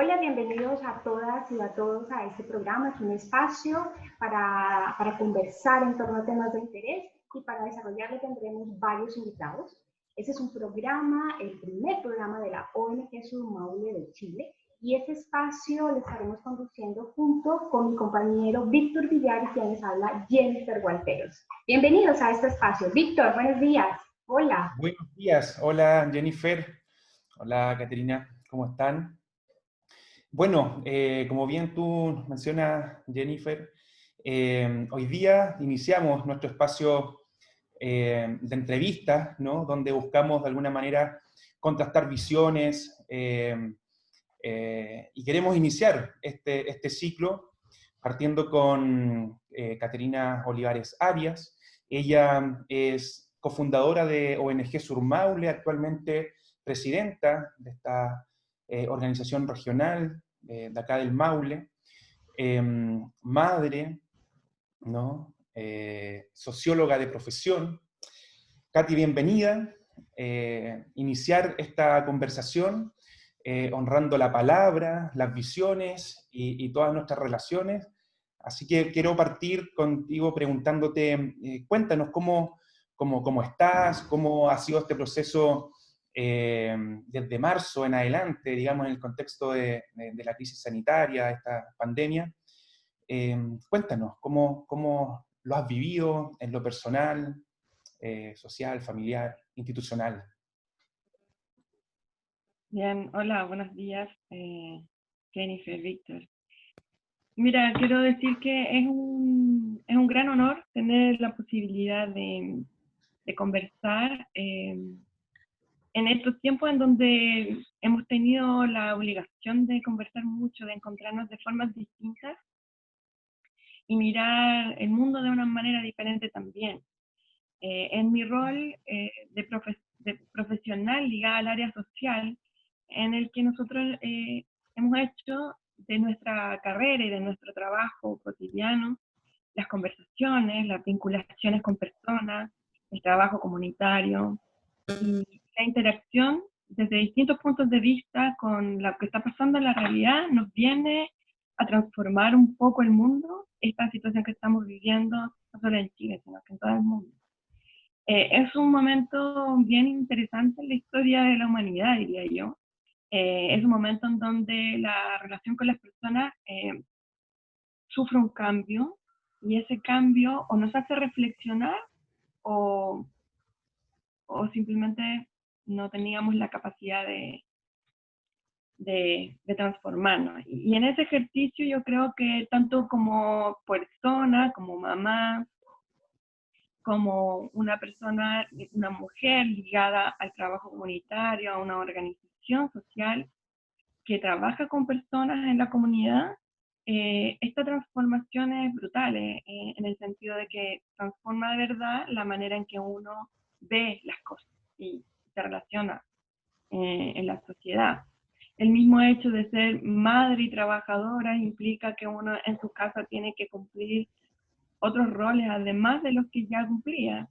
Hola, bienvenidos a todas y a todos a este programa. Es un espacio para conversar en torno a temas de interés y para desarrollarlo tendremos varios invitados. Este es un programa, el primer programa de la ONG Surmaule de Chile, y este espacio lo estaremos conduciendo junto con mi compañero Víctor Villar y quien les habla Jennifer Gualteros. Bienvenidos a este espacio. Víctor, buenos días. Hola. Buenos días, hola Jennifer, hola Caterina, ¿cómo están? Bueno, como bien tú mencionas, Jennifer, hoy día iniciamos nuestro espacio de entrevistas, ¿no? Donde buscamos de alguna manera contrastar visiones y queremos iniciar este ciclo partiendo con Caterina Olivares Arias. Ella es cofundadora de ONG Surmaule, actualmente presidenta de esta organización regional de acá del Maule, madre, ¿no? Socióloga de profesión. Katy, bienvenida. Iniciar esta conversación honrando la palabra, las visiones y todas nuestras relaciones. Así que quiero partir contigo preguntándote, cuéntanos cómo estás, cómo ha sido este proceso desde marzo en adelante, digamos, en el contexto de la crisis sanitaria, esta pandemia. Cuéntanos, ¿cómo lo has vivido en lo personal, social, familiar, institucional? Bien, hola, buenos días, Jennifer, Víctor. Mira, quiero decir que es un gran honor tener la posibilidad de conversar en estos tiempos en donde hemos tenido la obligación de conversar mucho, de encontrarnos de formas distintas y mirar el mundo de una manera diferente también. En mi rol de profesional ligada al área social, en el que nosotros hemos hecho de nuestra carrera y de nuestro trabajo cotidiano, las conversaciones, las vinculaciones con personas, el trabajo comunitario y la interacción desde distintos puntos de vista con lo que está pasando en la realidad, nos viene a transformar un poco el mundo, esta situación que estamos viviendo, no solo en Chile, sino que en todo el mundo. Es un momento bien interesante en la historia de la humanidad, diría yo. Es un momento en donde la relación con las personas sufre un cambio, y ese cambio o nos hace reflexionar o, o simplemente no teníamos la capacidad de transformarnos. Y en ese ejercicio yo creo que tanto como persona, como mamá, como una persona, una mujer ligada al trabajo comunitario, a una organización social que trabaja con personas en la comunidad, esta transformación es brutal, en el sentido de que transforma de verdad la manera en que uno ve las cosas y se relaciona en la sociedad. El mismo hecho de ser madre y trabajadora implica que uno en su casa tiene que cumplir otros roles además de los que ya cumplía.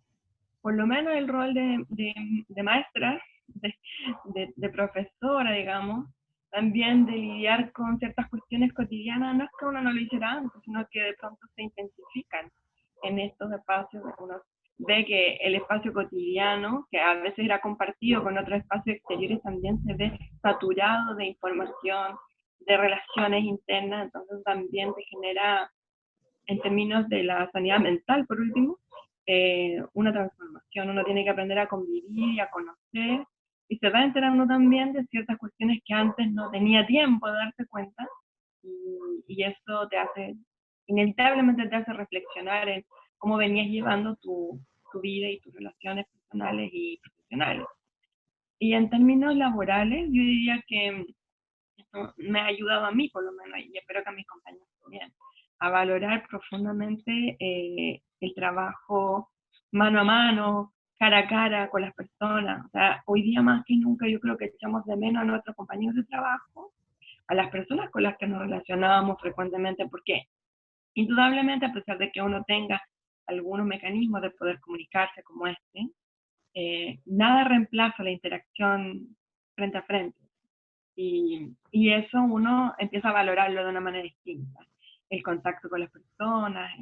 Por lo menos el rol de maestra, de profesora, digamos, también de lidiar con ciertas cuestiones cotidianas, no es que uno no lo hiciera antes, sino que de pronto se intensifican en estos espacios. Uno ve que el espacio cotidiano, que a veces era compartido con otros espacios exteriores, también se ve saturado de información, de relaciones internas, entonces también se genera, en términos de la sanidad mental, por último, una transformación. Uno tiene que aprender a convivir y a conocer, y se va enterando también de ciertas cuestiones que antes no tenía tiempo de darse cuenta, y eso te hace, inevitablemente te hace reflexionar en cómo venías llevando tu vida y tus relaciones personales y profesionales. Y en términos laborales, yo diría que esto me ha ayudado a mí, por lo menos, y espero que a mis compañeros también, a valorar profundamente el trabajo mano a mano, cara a cara con las personas. O sea, hoy día más que nunca yo creo que echamos de menos a nuestros compañeros de trabajo, a las personas con las que nos relacionábamos frecuentemente, porque indudablemente, a pesar de que uno tenga algunos mecanismos de poder comunicarse como este, nada reemplaza la interacción frente a frente. Y eso uno empieza a valorarlo de una manera distinta. El contacto con las personas,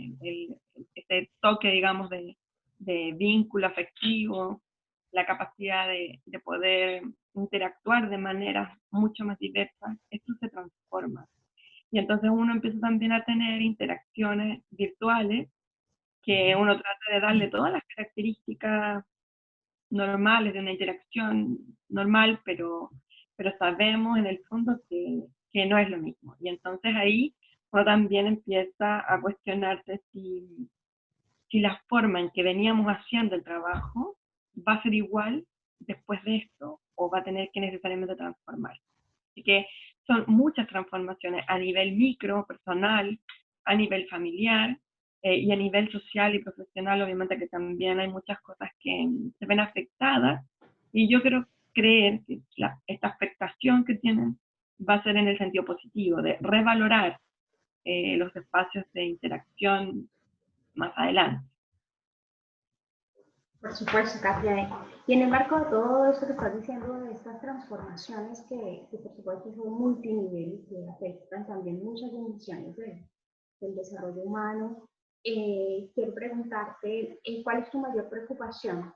este toque, digamos, de vínculo afectivo, la capacidad de poder interactuar de maneras mucho más diversas, esto se transforma. Y entonces uno empieza también a tener interacciones virtuales que uno trata de darle todas las características normales de una interacción normal, pero sabemos en el fondo que no es lo mismo. Y entonces ahí uno también empieza a cuestionarse si la forma en que veníamos haciendo el trabajo va a ser igual después de esto o va a tener que necesariamente transformarse. Así que son muchas transformaciones a nivel micro, personal, a nivel familiar y a nivel social y profesional, obviamente que también hay muchas cosas que se ven afectadas y yo quiero creer que esta afectación que tienen va a ser en el sentido positivo, de revalorar los espacios de interacción más adelante. Por supuesto, Katia. Y en el marco de todo esto que estás diciendo, de estas transformaciones que por supuesto son multinivel, que afectan también muchas dimensiones del desarrollo humano, quiero preguntarte cuál es tu mayor preocupación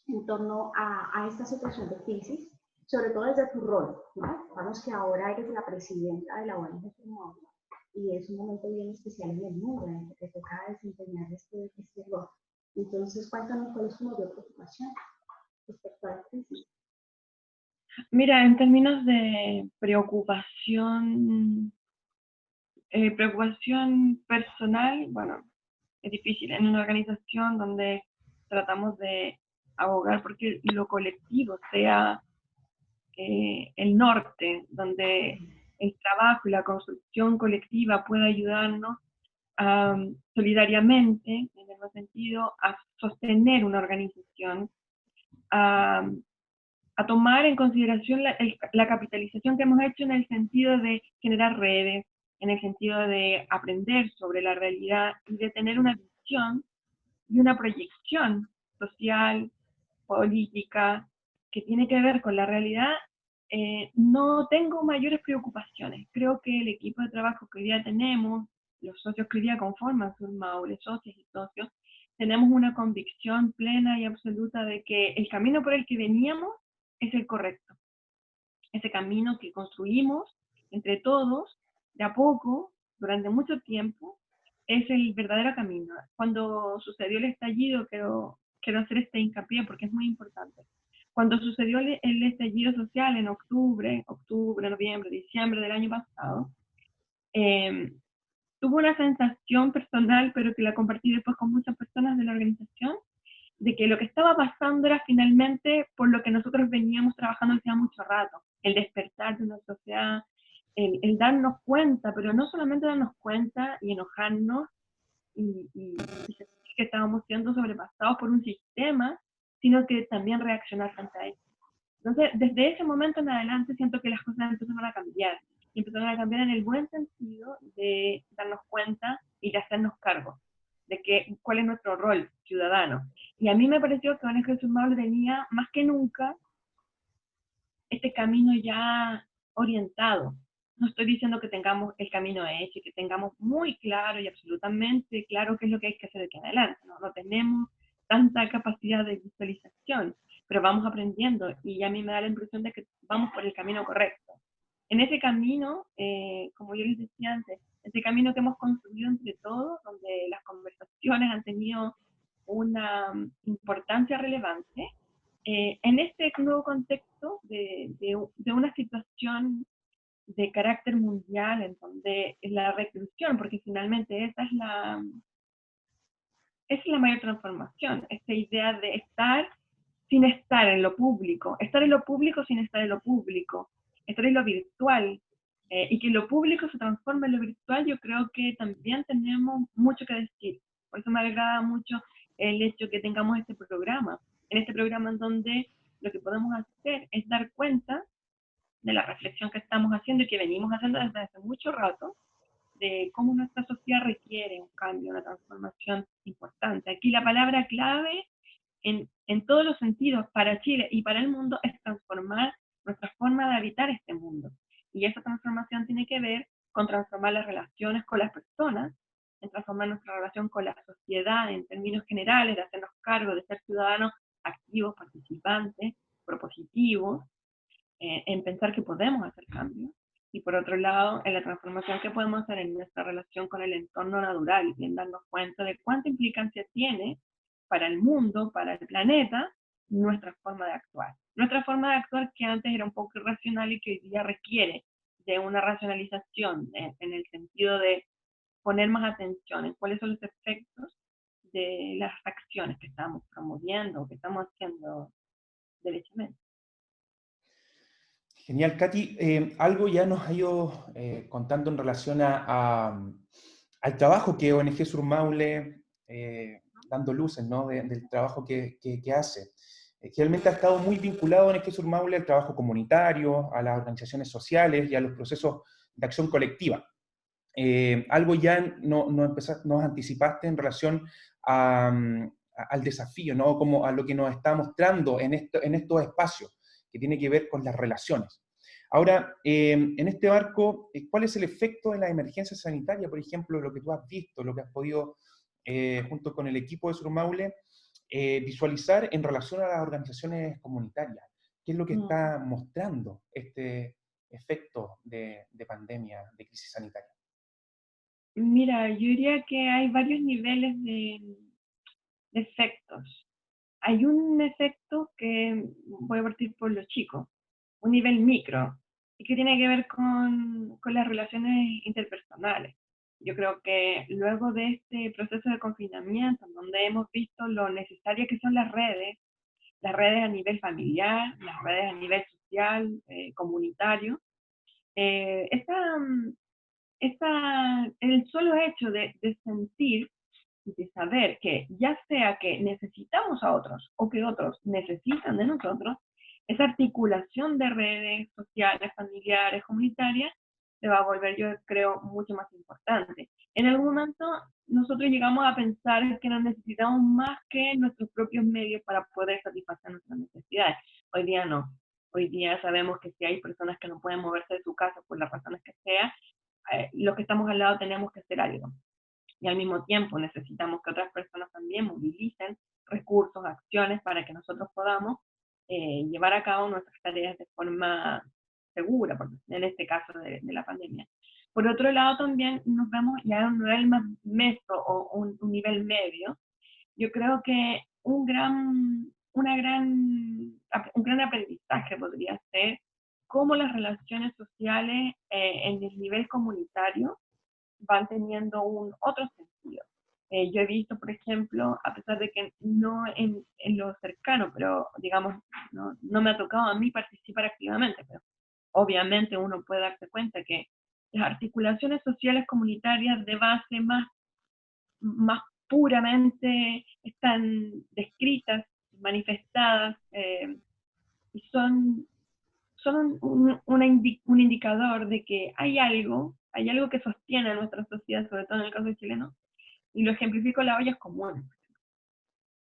en torno a esta situación de crisis, sobre todo desde tu rol, ¿no? Vamos que ahora eres la presidenta de la ONG Firmón y es un momento bien especial en el mundo en el que te toca desempeñar este rol. Entonces, cuéntanos cuál es tu mayor preocupación respecto a la crisis. Mira, en términos de preocupación personal, bueno, es difícil en una organización donde tratamos de abogar porque lo colectivo sea el norte, donde el trabajo y la construcción colectiva pueda ayudarnos solidariamente, en el buen sentido, a sostener una organización, a tomar en consideración la capitalización que hemos hecho en el sentido de generar redes, en el sentido de aprender sobre la realidad y de tener una visión y una proyección social, política, que tiene que ver con la realidad. No tengo mayores preocupaciones. Creo que el equipo de trabajo que hoy día tenemos, los socios que hoy día conforman Surmaule, socios y socios, tenemos una convicción plena y absoluta de que el camino por el que veníamos es el correcto. Ese camino que construimos entre todos, de a poco, durante mucho tiempo, es el verdadero camino. Cuando sucedió el estallido, quiero hacer este hincapié porque es muy importante. Cuando sucedió el estallido social en octubre, noviembre, diciembre del año pasado, tuve una sensación personal, pero que la compartí después con muchas personas de la organización, de que lo que estaba pasando era finalmente por lo que nosotros veníamos trabajando desde hace mucho rato, el despertar de una sociedad, el darnos cuenta, pero no solamente darnos cuenta y enojarnos y sentir que estábamos siendo sobrepasados por un sistema, sino que también reaccionar frente a eso. Entonces, desde ese momento en adelante siento que las cosas empezaron a cambiar, y empezaron a cambiar en el buen sentido de darnos cuenta y de hacernos cargo de cuál es nuestro rol ciudadano. Y a mí me pareció que ONG Surmaule tenía más que nunca este camino ya orientado. No estoy diciendo que tengamos el camino hecho, que tengamos muy claro y absolutamente claro qué es lo que hay que hacer de aquí en adelante. No tenemos tanta capacidad de visualización, pero vamos aprendiendo y a mí me da la impresión de que vamos por el camino correcto. En ese camino, como yo les decía antes, ese camino que hemos construido entre todos, donde las conversaciones han tenido una importancia relevante, en este nuevo contexto de una situación de carácter mundial, en donde la reclusión, porque finalmente esa es la mayor transformación, esta idea de estar sin estar en lo público, estar en lo público sin estar en lo público, estar en lo virtual, y que lo público se transforme en lo virtual, yo creo que también tenemos mucho que decir. Por eso me agrada mucho el hecho que tengamos este programa, en donde lo que podemos hacer es dar cuenta de la reflexión que estamos haciendo y que venimos haciendo desde hace mucho rato, de cómo nuestra sociedad requiere un cambio, una transformación importante. Aquí la palabra clave en todos los sentidos para Chile y para el mundo es transformar nuestra forma forma de habitar este mundo. Y esa transformación tiene que ver con transformar las relaciones con las personas, en transformar nuestra relación con la sociedad en términos generales, de hacernos cargo de ser ciudadanos activos, participantes, propositivos, en pensar que podemos hacer cambios. Y por otro lado, en la transformación que podemos hacer en nuestra relación con el entorno natural, y en darnos cuenta de cuánta implicancia tiene para el mundo, para el planeta, nuestra forma de actuar. Nuestra forma de actuar que antes era un poco irracional y que hoy día requiere de una racionalización, en el sentido de poner más atención en cuáles son los efectos de las acciones que estamos promoviendo o que estamos haciendo derechamente. Genial, Katy. Algo ya nos ha ido contando en relación al trabajo que ONG Surmaule, dando luces, ¿no? Del trabajo que hace. Realmente ha estado muy vinculado ONG Surmaule al trabajo comunitario, a las organizaciones sociales y a los procesos de acción colectiva. Algo ya nos anticipaste en relación al desafío, ¿no? Como a lo que nos está mostrando en estos espacios, que tiene que ver con las relaciones. Ahora, en este marco, ¿cuál es el efecto de la emergencia sanitaria, por ejemplo, lo que tú has visto, lo que has podido, junto con el equipo de Surmaule, visualizar en relación a las organizaciones comunitarias? ¿Qué es lo que está mostrando este efecto de pandemia, de crisis sanitaria? Mira, yo diría que hay varios niveles de efectos. Hay un efecto que voy a partir por los chicos, un nivel micro, y que tiene que ver con las relaciones interpersonales. Yo creo que luego de este proceso de confinamiento, donde hemos visto lo necesarias que son las redes a nivel familiar, las redes a nivel social, comunitario, eh, esta, el solo hecho de sentir y de saber que ya sea que necesitamos a otros o que otros necesitan de nosotros, esa articulación de redes sociales, familiares, comunitarias, se va a volver, yo creo, mucho más importante. En algún momento nosotros llegamos a pensar que no necesitamos más que nuestros propios medios para poder satisfacer nuestras necesidades. Hoy día no. Hoy día sabemos que si hay personas que no pueden moverse de su casa por las razones que sea, los que estamos al lado tenemos que hacer algo. Y al mismo tiempo necesitamos que otras personas también movilicen recursos, acciones para que nosotros podamos llevar a cabo nuestras tareas de forma segura, en este caso de la pandemia. Por otro lado, también nos vemos ya a un nivel más meso o un nivel medio. Yo creo que un gran aprendizaje podría ser cómo las relaciones sociales en el nivel comunitario van teniendo un otro sentido. Yo he visto, por ejemplo, a pesar de que no en lo cercano, pero digamos, no me ha tocado a mí participar activamente, pero obviamente uno puede darse cuenta que las articulaciones sociales comunitarias de base más puramente están descritas, manifestadas, y son un indicador de que hay algo que sostiene a nuestra sociedad, sobre todo en el caso chileno, y lo ejemplifico en las ollas comunes,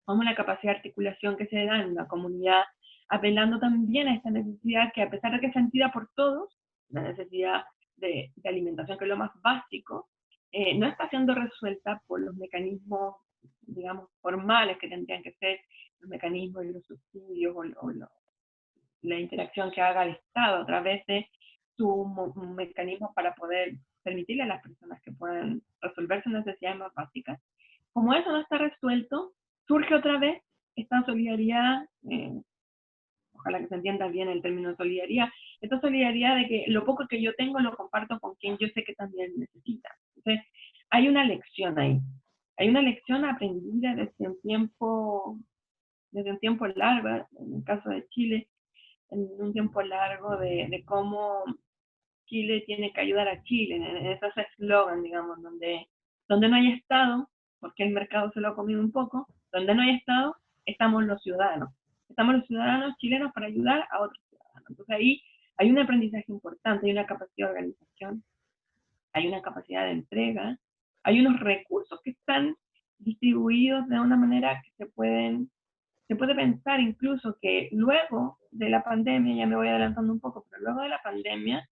como la capacidad de articulación que se da en la comunidad, apelando también a esta necesidad que, a pesar de que es sentida por todos, la necesidad de alimentación, que es lo más básico, no está siendo resuelta por los mecanismos, digamos, formales que tendrían que ser los mecanismos de los subsidios o la interacción que haga el Estado a través de su mecanismo para poder permitirle a las personas que puedan resolver sus necesidades más básicas. Como eso no está resuelto, surge otra vez esta solidaridad, ojalá que se entienda bien el término solidaridad, esta solidaridad de que lo poco que yo tengo lo comparto con quien yo sé que también necesita. Entonces, hay una lección ahí. Hay una lección aprendida desde un tiempo largo, en el caso de Chile, en un tiempo largo de cómo Chile tiene que ayudar a Chile, en esos eslogan, digamos, donde no hay Estado, porque el mercado se lo ha comido un poco, donde no hay Estado, estamos los ciudadanos. Estamos los ciudadanos chilenos para ayudar a otros ciudadanos. Entonces ahí hay un aprendizaje importante, hay una capacidad de organización, hay una capacidad de entrega, hay unos recursos que están distribuidos de una manera que se pueden se puede pensar incluso que luego de la pandemia, ya me voy adelantando un poco, pero luego de la pandemia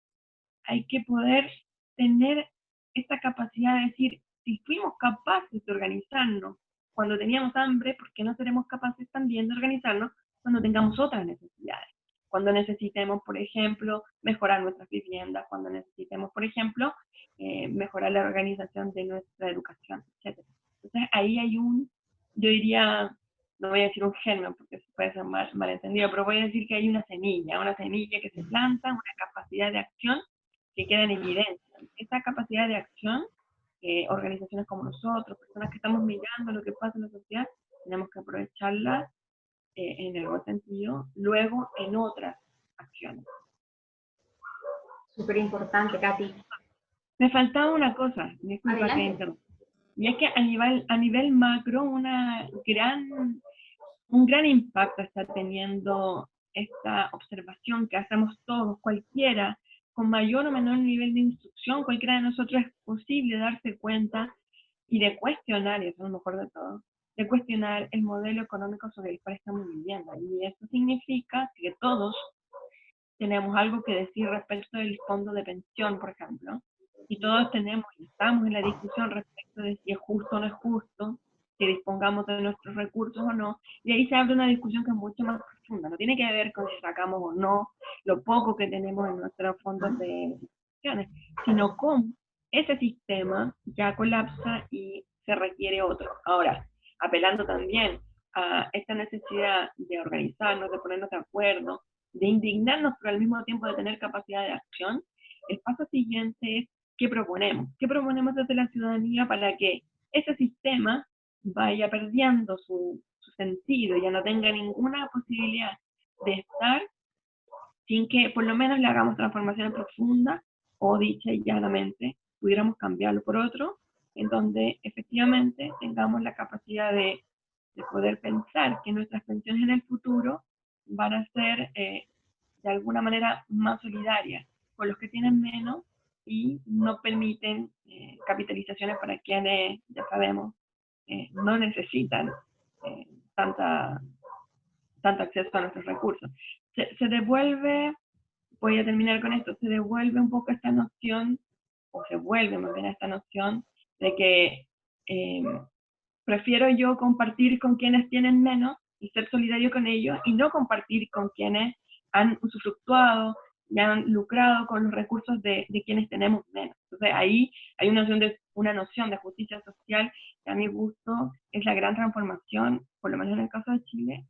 hay que poder tener esta capacidad de decir, si fuimos capaces de organizarnos cuando teníamos hambre, ¿por qué no seremos capaces también de organizarnos cuando tengamos otras necesidades? Cuando necesitemos, por ejemplo, mejorar nuestras viviendas, cuando necesitemos, por ejemplo, mejorar la organización de nuestra educación, etc. Entonces ahí hay yo diría, no voy a decir un germen porque eso puede ser malentendido, pero voy a decir que hay una semilla que se planta, una capacidad de acción que queda en evidencia. Esa capacidad de acción, organizaciones como nosotros, personas que estamos mirando lo que pasa en la sociedad, tenemos que aprovecharla en el buen sentido, luego en otras acciones. Súper importante, Katy. Me faltaba una cosa, disculpa que interrumpa. Y es que a nivel macro, un gran impacto está teniendo esta observación que hacemos todos, cualquiera, con mayor o menor nivel de instrucción, cualquiera de nosotros es posible darse cuenta y de cuestionar, y eso es lo mejor de todo, de cuestionar el modelo económico sobre el cual estamos viviendo. Y eso significa que todos tenemos algo que decir respecto del fondo de pensión, por ejemplo, y todos tenemos y estamos en la discusión respecto de si es justo o no es justo, que dispongamos de nuestros recursos o no, y ahí se abre una discusión que es mucho más profunda, no tiene que ver con si sacamos o no lo poco que tenemos en nuestros fondos de pensiones, sino cómo ese sistema ya colapsa y se requiere otro. Ahora, apelando también a esta necesidad de organizarnos, de ponernos de acuerdo, de indignarnos, pero al mismo tiempo de tener capacidad de acción, el paso siguiente es ¿qué proponemos? ¿Qué proponemos desde la ciudadanía para que ese sistema vaya perdiendo su sentido, ya no tenga ninguna posibilidad de estar sin que por lo menos le hagamos transformaciones profundas o dicha y llanamente pudiéramos cambiarlo por otro, en donde efectivamente tengamos la capacidad de poder pensar que nuestras pensiones en el futuro van a ser de alguna manera más solidarias con los que tienen menos y no permiten capitalizaciones para quienes, ya sabemos, no necesitan eh, tanta, tanto acceso a nuestros recursos. Se devuelve, voy a terminar con esto, se devuelve un poco esta noción, o se vuelve más bien esta noción de que prefiero yo compartir con quienes tienen menos y ser solidario con ellos y no compartir con quienes han usufructuado y han lucrado con los recursos de quienes tenemos menos. Entonces ahí hay una noción de justicia social que a mi gusto es la gran transformación, por lo menos en el caso de Chile,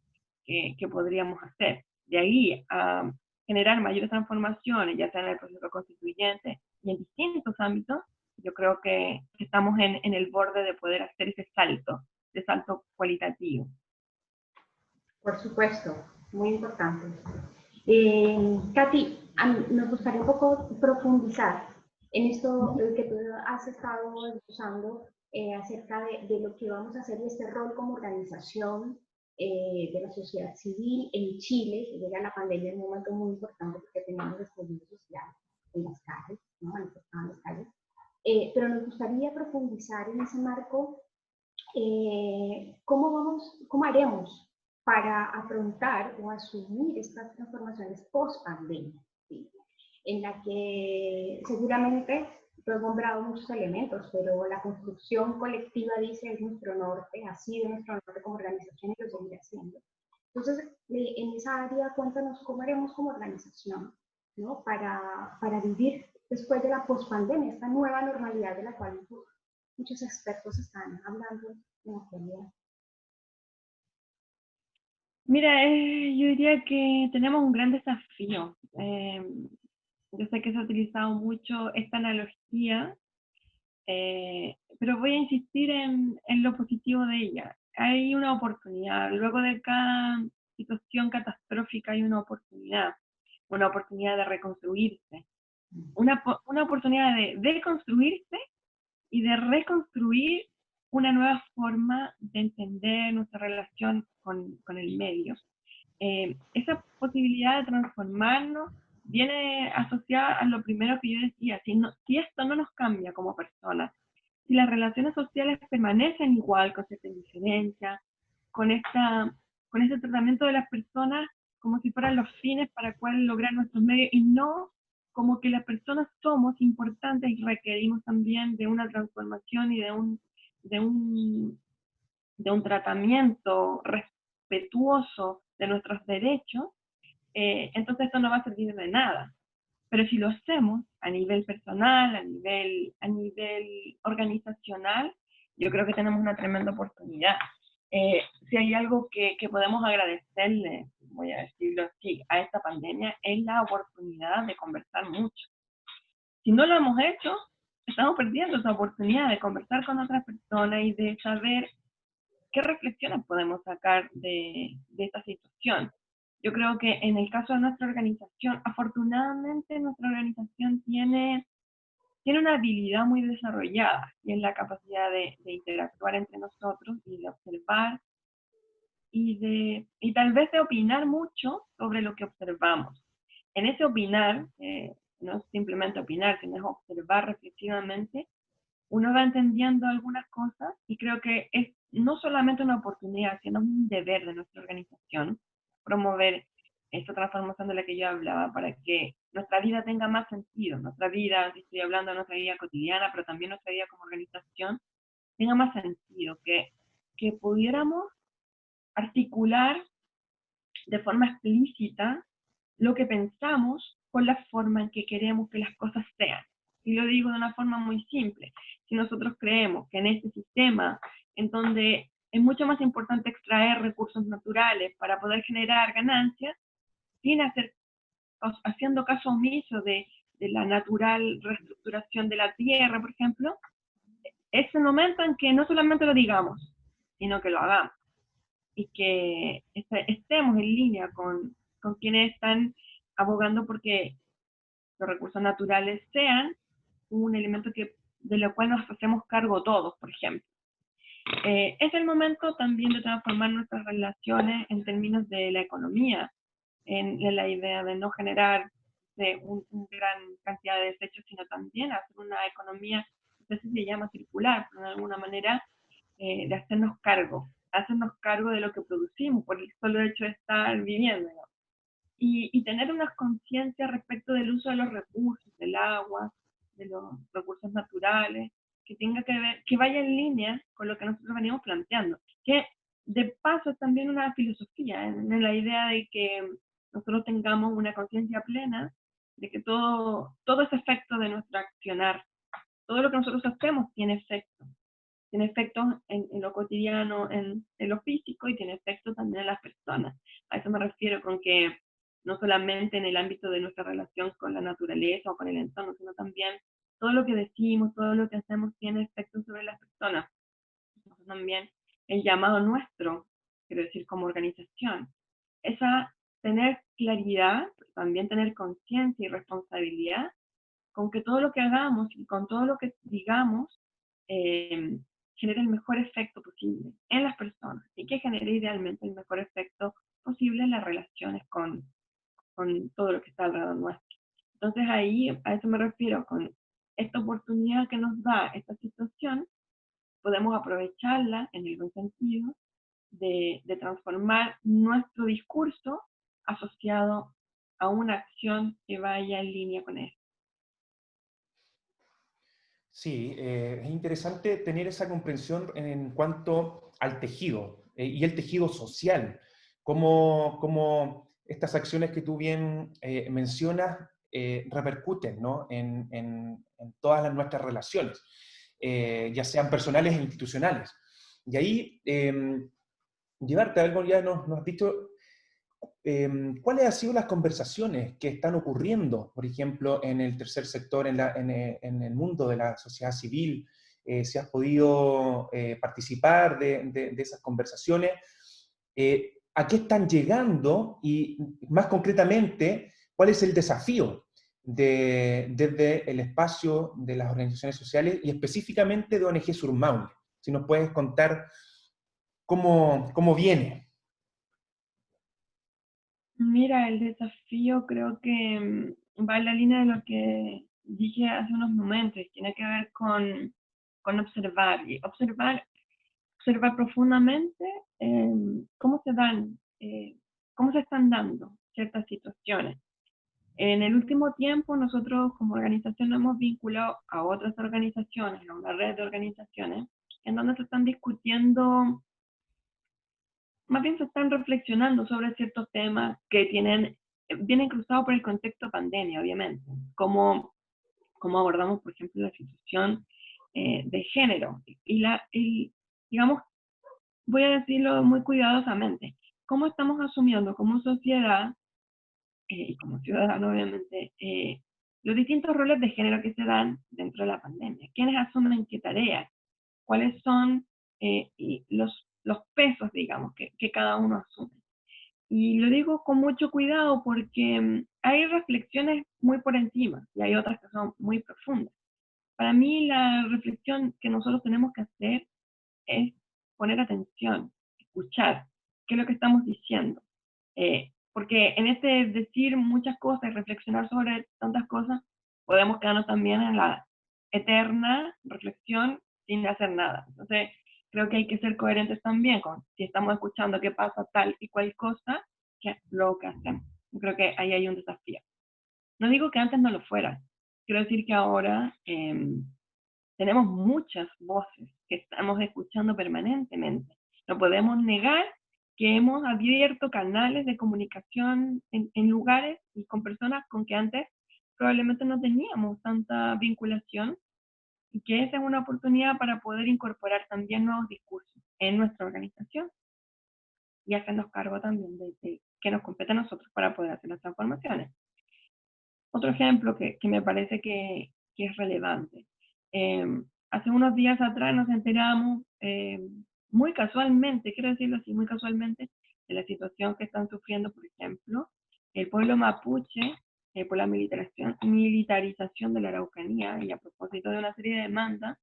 que podríamos hacer. De ahí a generar mayores transformaciones, ya sea en el proceso constituyente y en distintos ámbitos, yo creo que estamos en el borde de poder hacer ese salto cualitativo. Por supuesto, muy importante. Katy, nos gustaría un poco profundizar en esto que tú has estado usando acerca de lo que vamos a hacer y este rol como organización de la sociedad civil en Chile, que llega la pandemia en un momento muy importante porque teníamos estallido social en las calles, ¿no? En las calles. Pero nos gustaría profundizar en ese marco, ¿cómo haremos para afrontar o asumir estas transformaciones post-pandemia? ¿Sí? En la que seguramente tú has nombrado muchos elementos, pero la construcción colectiva, dice, es nuestro norte, ha sido nuestro norte como organización y lo seguirá siendo. Entonces, en esa área, cuéntanos cómo haremos como organización, ¿no? para vivir después de la pospandemia, esta nueva normalidad de la cual muchos expertos están hablando en la actualidad. Mira, yo diría que tenemos un gran desafío. Yo sé que se ha utilizado mucho esta analogía, pero voy a insistir en lo positivo de ella. Hay una oportunidad. Luego de cada situación catastrófica hay una oportunidad de reconstruirse, una oportunidad de deconstruirse y de reconstruir una nueva forma de entender nuestra relación con el medio. Esa posibilidad de transformarnos viene asociada a lo primero que yo decía, si esto no nos cambia como personas, si las relaciones sociales permanecen igual, con cierta indiferencia, con esta con ese tratamiento de las personas como si fueran los fines para cuales lograr nuestros medios, y no como que las personas somos importantes y requerimos también de una transformación y de un, de un tratamiento respetuoso de nuestros derechos. Entonces esto no va a servir de nada. Pero si lo hacemos a nivel personal, a nivel organizacional, yo creo que tenemos una tremenda oportunidad. Si hay algo que podemos agradecerle, voy a decirlo así, a esta pandemia, es la oportunidad de conversar mucho. Si no lo hemos hecho, estamos perdiendo esa oportunidad de conversar con otras personas y de saber qué reflexiones podemos sacar de esta situación. Yo creo que en el caso de nuestra organización, afortunadamente nuestra organización tiene una habilidad muy desarrollada, y es la capacidad de interactuar entre nosotros y de observar y tal vez de opinar mucho sobre lo que observamos. En ese opinar, no es simplemente opinar, sino es observar reflexivamente, uno va entendiendo algunas cosas, y creo que es no solamente una oportunidad, sino un deber de nuestra organización promover esta transformación de la que yo hablaba para que nuestra vida tenga más sentido, nuestra vida, si estoy hablando de nuestra vida cotidiana, pero también nuestra vida como organización, tenga más sentido, que pudiéramos articular de forma explícita lo que pensamos con la forma en que queremos que las cosas sean. Y lo digo de una forma muy simple. Si nosotros creemos que en este sistema, en donde es mucho más importante extraer recursos naturales para poder generar ganancias, sin haciendo caso omiso de la natural reestructuración de la tierra, por ejemplo, es el momento en que no solamente lo digamos, sino que lo hagamos. Y que estemos en línea con quienes están abogando porque los recursos naturales sean un elemento de lo cual nos hacemos cargo todos, por ejemplo. Es el momento también de transformar nuestras relaciones en términos de la economía, en la idea de no generar una gran cantidad de desechos, sino también hacer una economía, no sé si se llama circular, pero de alguna manera de hacernos cargo de lo que producimos por el solo hecho de estar viviendo, ¿no? Y tener una conciencia respecto del uso de los recursos, del agua, de los recursos naturales, que tenga que ver, que vaya en línea con lo que nosotros venimos planteando. Que de paso es también una filosofía, en la idea de que nosotros tengamos una conciencia plena de que todo es efecto de nuestro accionar. Todo lo que nosotros hacemos tiene efectos en lo cotidiano, en lo físico, y tiene efecto también en las personas. A eso me refiero con que no solamente en el ámbito de nuestra relación con la naturaleza o con el entorno, sino también todo lo que decimos, todo lo que hacemos tiene efectos sobre las personas. Entonces también el llamado nuestro, quiero decir, como organización, es a tener claridad, pero también tener conciencia y responsabilidad con que todo lo que hagamos y con todo lo que digamos genere el mejor efecto posible en las personas, y que genere idealmente el mejor efecto posible en las relaciones con todo lo que está alrededor nuestro. Entonces ahí, a eso me refiero, con esta oportunidad que nos da esta situación, podemos aprovecharla en el buen sentido de transformar nuestro discurso asociado a una acción que vaya en línea con eso. Sí, es interesante tener esa comprensión en cuanto al tejido y el tejido social, cómo estas acciones que tú bien mencionas repercuten, ¿no? en todas nuestras relaciones, ya sean personales e institucionales. Y ahí, llevarte a algo, ya nos has dicho, ¿cuáles han sido las conversaciones que están ocurriendo, por ejemplo, en el tercer sector, en el mundo de la sociedad civil? Si has podido participar de esas conversaciones, ¿a qué están llegando? Y más concretamente, ¿cuál es el desafío desde el espacio de las organizaciones sociales y específicamente de ONG Surmaule? Si nos puedes contar cómo viene. Mira, el desafío creo que va en la línea de lo que dije hace unos momentos. Tiene que ver con observar. Y observar observar profundamente cómo se están dando ciertas situaciones. En el último tiempo, nosotros como organización nos hemos vinculado a otras organizaciones, a una red de organizaciones, en donde se están discutiendo, más bien se están reflexionando sobre ciertos temas que vienen cruzados por el contexto pandemia, obviamente, como abordamos, por ejemplo, la situación de género. Y digamos, voy a decirlo muy cuidadosamente, cómo estamos asumiendo como sociedad y como ciudadanos, obviamente, los distintos roles de género que se dan dentro de la pandemia. ¿Quiénes asumen qué tareas? ¿Cuáles son y los pesos, digamos, que cada uno asume? Y lo digo con mucho cuidado porque hay reflexiones muy por encima y hay otras que son muy profundas. Para mí la reflexión que nosotros tenemos que hacer es poner atención, escuchar qué es lo que estamos diciendo. Porque en este decir muchas cosas y reflexionar sobre tantas cosas, podemos quedarnos también en la eterna reflexión sin hacer nada. Entonces, creo que hay que ser coherentes también con si estamos escuchando qué pasa tal y cual cosa, que es lo que hacemos. Yo creo que ahí hay un desafío. No digo que antes no lo fuera, quiero decir que ahora tenemos muchas voces que estamos escuchando permanentemente. No podemos negar que hemos abierto canales de comunicación en lugares y con personas con que antes probablemente no teníamos tanta vinculación y que esa es una oportunidad para poder incorporar también nuevos discursos en nuestra organización y hacernos cargo también de que nos compete a nosotros para poder hacer las transformaciones. Otro ejemplo que me parece que es relevante. Hace unos días atrás nos enteramos, muy casualmente, quiero decirlo así, muy casualmente, de la situación que están sufriendo, por ejemplo, el pueblo mapuche por la militarización de la Araucanía y a propósito de una serie de demandas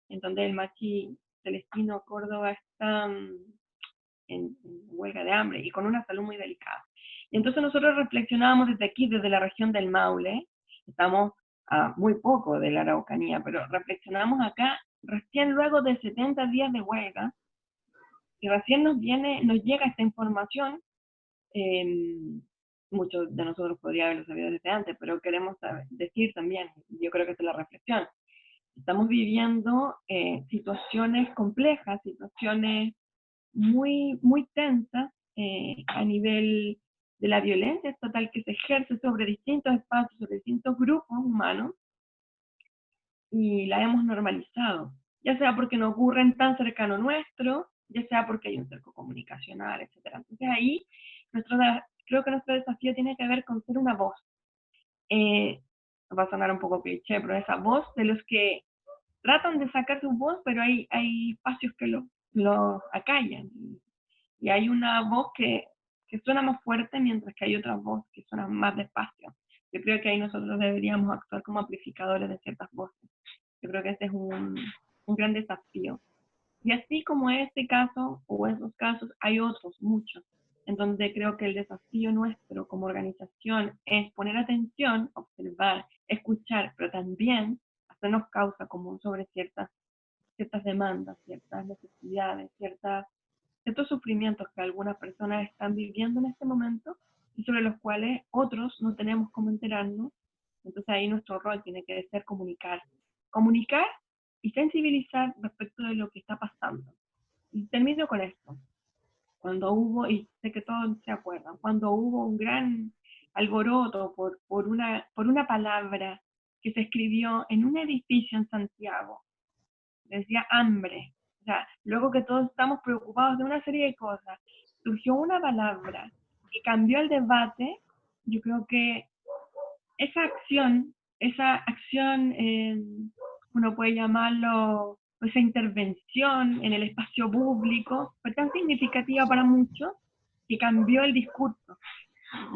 en donde el Machi Celestino Córdoba está en huelga de hambre y con una salud muy delicada. Y entonces nosotros reflexionábamos desde aquí, desde la región del Maule, estamos a muy poco de la Araucanía, pero reflexionamos acá recién luego de 70 días de huelga, y recién nos llega esta información. eh, Muchos de nosotros podrían haberlo sabido desde antes, pero queremos decir también, yo creo que esta es la reflexión, estamos viviendo situaciones complejas, situaciones muy, muy tensas a nivel de la violencia estatal que se ejerce sobre distintos espacios, sobre distintos grupos humanos, y la hemos normalizado, ya sea porque no ocurren tan cercano nuestro, ya sea porque hay un cerco comunicacional, etc. Entonces ahí creo que nuestro desafío tiene que ver con ser una voz. Va a sonar un poco cliché, pero esa voz de los que tratan de sacar su voz, pero hay espacios que lo acallan. Y hay una voz que suena más fuerte, mientras que hay otra voz que suena más despacio. Yo creo que ahí nosotros deberíamos actuar como amplificadores de ciertas voces. Yo creo que ese es un gran desafío. Y así como este caso, o esos casos, hay otros, muchos, en donde creo que el desafío nuestro como organización es poner atención, observar, escuchar, pero también hacernos causa común sobre ciertas demandas, ciertas necesidades, ciertos sufrimientos que algunas personas están viviendo en este momento y sobre los cuales otros no tenemos cómo enterarnos. Entonces ahí nuestro rol tiene que ser comunicar y sensibilizar respecto de lo que está pasando. Y termino con esto. Cuando hubo, y sé que todos se acuerdan, cuando hubo un gran alboroto por una palabra que se escribió en un edificio en Santiago, decía hambre. O sea, luego que todos estamos preocupados de una serie de cosas, surgió una palabra que cambió el debate. Yo creo que esa acción, uno puede llamarlo, esa intervención en el espacio público, fue tan significativa para muchos que cambió el discurso.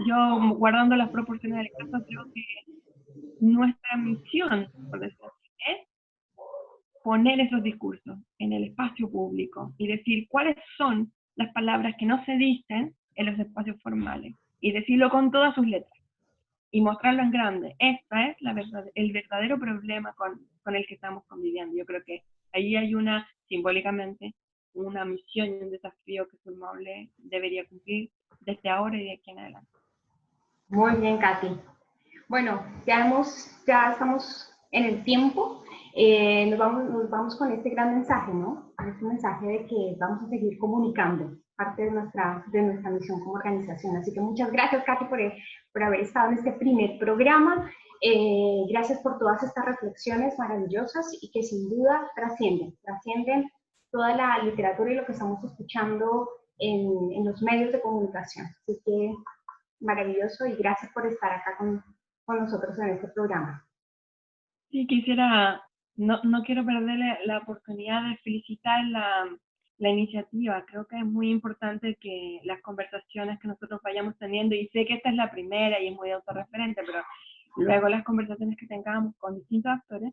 Yo, guardando las proporciones del caso, creo que nuestra misión, por decirlo así, es poner esos discursos en el espacio público y decir cuáles son las palabras que no se dicen en los espacios formales y decirlo con todas sus letras y mostrarlo en grande. Esta es el verdadero problema con el que estamos conviviendo. Yo creo que ahí hay simbólicamente, una misión y un desafío que Surmable debería cumplir desde ahora y de aquí en adelante. Muy bien, Katy. Bueno, ya estamos en el tiempo. Nos vamos con este gran mensaje, ¿no? Este mensaje de que vamos a seguir comunicando, parte de nuestra misión como organización. Así que muchas gracias, Katy, por haber estado en este primer programa. Gracias por todas estas reflexiones maravillosas y que sin duda trascienden toda la literatura y lo que estamos escuchando en los medios de comunicación. Así que maravilloso y gracias por estar acá con nosotros en este programa. Sí, no quiero perder la oportunidad de felicitar la iniciativa. Creo que es muy importante que las conversaciones que nosotros vayamos teniendo, y sé que esta es la primera y es muy autorreferente, pero luego las conversaciones que tengamos con distintos actores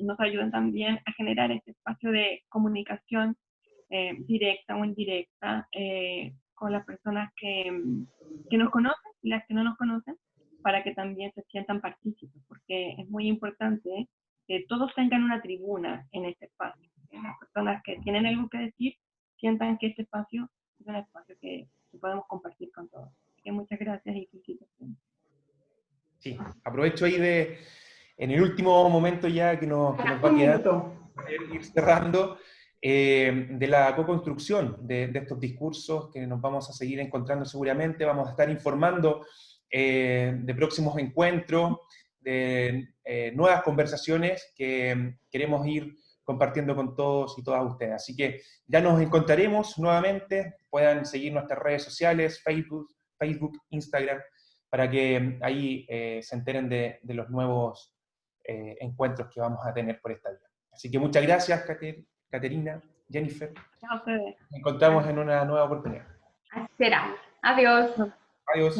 nos ayuden también a generar este espacio de comunicación directa o indirecta con las personas que nos conocen y las que no nos conocen, para que también se sientan partícipes, porque es muy importante que todos tengan una tribuna en este espacio, que las personas que tienen algo que decir sientan que este espacio es un espacio que podemos compartir con todos. Así que muchas gracias y felicitaciones. Sí, aprovecho ahí en el último momento ya que nos va a quedar, ir cerrando, de la co-construcción de estos discursos que nos vamos a seguir encontrando seguramente. Vamos a estar informando de próximos encuentros, de nuevas conversaciones que queremos ir compartiendo con todos y todas ustedes. Así que ya nos encontraremos nuevamente. Puedan seguir nuestras redes sociales, Facebook, Instagram, para que ahí se enteren de los nuevos encuentros que vamos a tener por esta vía. Así que muchas gracias, Caterina, Jennifer. Chao, ustedes. Nos encontramos en una nueva oportunidad. Así será. Adiós. Adiós.